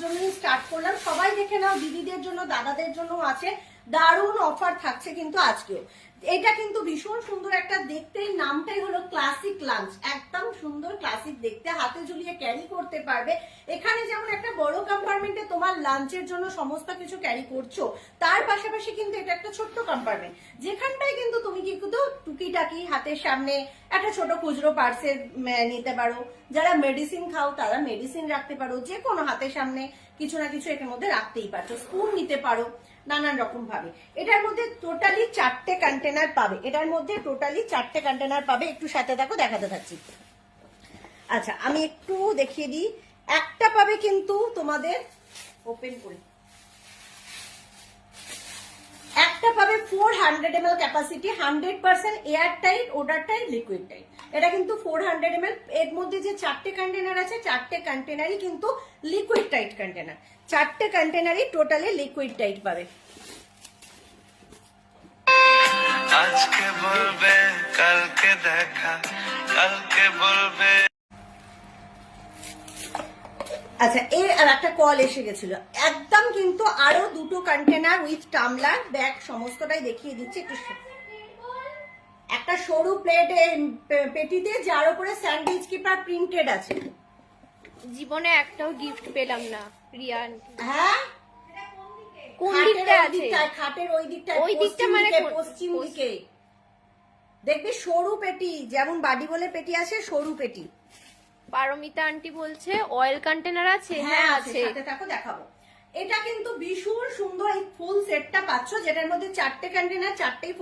জন্যই স্টার্ট করলাম। সবাই দেখে নাও, দিদিদের জন্য দাদাদের জন্য আছে, দারুণ অফার থাকছে কিন্তু আজকেও। এটা কিন্তু ভীষণ সুন্দর একটা, দেখতেই নামটাই হলো ক্লাসিক লাঞ্চ, একদম সুন্দর ক্লাসিক দেখতে, হাতে ঝুলিয়ে ক্যারি করতে পারবে। এখানে যেমন একটা বড় কম্পার্টমেন্টে তোমার লাঞ্চের জন্য সমস্ত কিছু ক্যারি করছো, তার পাশাপাশি কিন্তু এটা একটা ছোট্ট কম্পার্টমেন্ট, যেখানটায় কিন্তু তুমি কিন্তু টুকিটাকি হাতের সামনে একটা ছোট খুচরো পার্সেল নিতে পারো। যারা মেডিসিন খাও তারা মেডিসিন রাখতে পারো, যে কোনো হাতের সামনে কিছু না কিছু এর মধ্যে রাখতেই পারছো। স্পুন নিতে পারো নানান রকম ভাবে। এটার মধ্যে টোটালি 4টে কন্টেনার পাবে, এটার মধ্যে টোটালি 4টে কন্টেনার পাবে। একটু সাথে থাকো, দেখাতে থাকছি। আচ্ছা, আমি একটু দেখিয়ে দিই। একটা পাবে কিন্তু তোমাদের, ওপেন করি, একটা পাবে 400 ml capacity, 100% air tight, order tight, liquid tight. এটা কিন্তু 400 ml। এর মধ্যে যে 4টে কন্টেনার আছে, 4টে কন্টেনারই কিন্তু লিকুইড টাইট কন্টেনার, 4টে কন্টেনারই টোটালি লিকুইড টাইট পাবে। আজকে বলবে কালকে দেখা, কালকে বলবে। আচ্ছা, এর আর একটা কল এসে গেছিল, একদম কিন্তু আরো 2টো কন্টেনার উইথ টামলার ব্যাগ সমস্তটাই দেখিয়ে দিচ্ছি। একটু একটা সরু প্লেটে পেটিতে, যার উপরে স্যান্ডউইচ কিপার প্রিন্টেড আছে। জীবনে একটাও গিফট পেলাম না রিয়ান। হ্যাঁ, কোন দিকটা আছে? খাটের ওই দিকটায়, ওই দিকটা মানে পশ্চিম দিকে দেখবি সরু পেটি, যেমন বাড়ি বলে পেটি আছে, সরু পেটি। পারমিতা আন্টি বলছে অয়েল কন্টেনার আছে। হ্যাঁ আছে, সাথে থাকো দেখাবো। এটা কিন্তু ভীষণ সুন্দর, এই ফুল সেটটা পাচ্ছ, যেটার মধ্যে 4টে কন্টেনার, 4টেই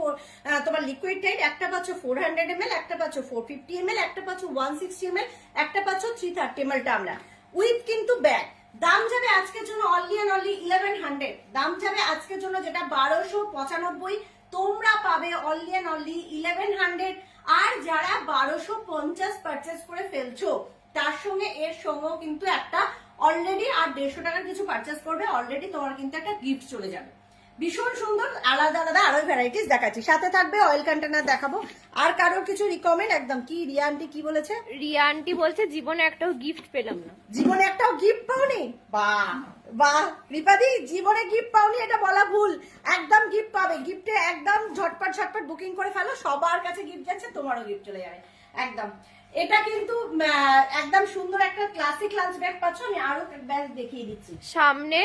তোমার লিকুইড টাইট। একটা পাচ্ছ 400 ml, একটা পাচ্ছ 450 ml, একটা পাচ্ছ 160 ml, একটা পাচ্ছ 330 ml টামলার উইথ কিন্তু ব্যাগ। দাম যাবে আজকের জন্য অনলি এন্ড অনলি 1100। দাম যাবে আজকের জন্য, যেটা 1295, তোমরা পাবে অনলি এন্ড অনলি 1100। আর যারা 1250 পারচেস করে ফেলছো, তার সঙ্গে এর সঙ্গেও কিন্তু একটা অলরেডি আর 150 টাকার কিছু পারচেস করবে, অলরেডি তোমার কিন্তু একটা গিফট চলে যাবে। ভীষণ সুন্দর, আলাদা আলাদা আরো ভ্যারাইটিস দেখাচ্ছি, সাথে থাকবে অয়েল কন্টেনার দেখাবো। আর কারোর কিছু রিকমেন্ড একদম কি, রিয়া আন্টি কি বলেছে? রিয়া আন্টি বলছে জীবনে একটাও গিফট পেলাম না। জীবনে একটাও গিফট পাওনি? বাহ বাহ রিপাদি, জীবনে গিফট পাওনি এটা বলা ভুল, একদম গিফট পাবে। গিফটে একদম ঝটপট ঝটপট বুকিং করে ফেলো, সবার কাছে গিফট যাচ্ছে, তোমারও গিফট চলে যাবে একদম। এটা কিন্তু একদম সুন্দর একটা ক্লাসিক লাঞ্চ ব্যাগ পাচ্ছ। আমি আরো ব্যাগ দেখিয়ে দিচ্ছি। সামনে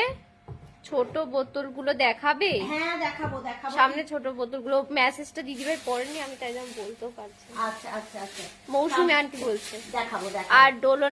ছোট বোতলগুলো দেখাবে? হ্যাঁ দেখাবো দেখাবো। সামনে ছোট বোতলগুলো, মেসেজটা দিদিভাই পড়েনি, আমি তাই জন্য বলতেও পারছি। আচ্ছা আচ্ছা আচ্ছা, মৌসুমী আন্টি বলছে দেখাবো দেখাবো। আর ডোলো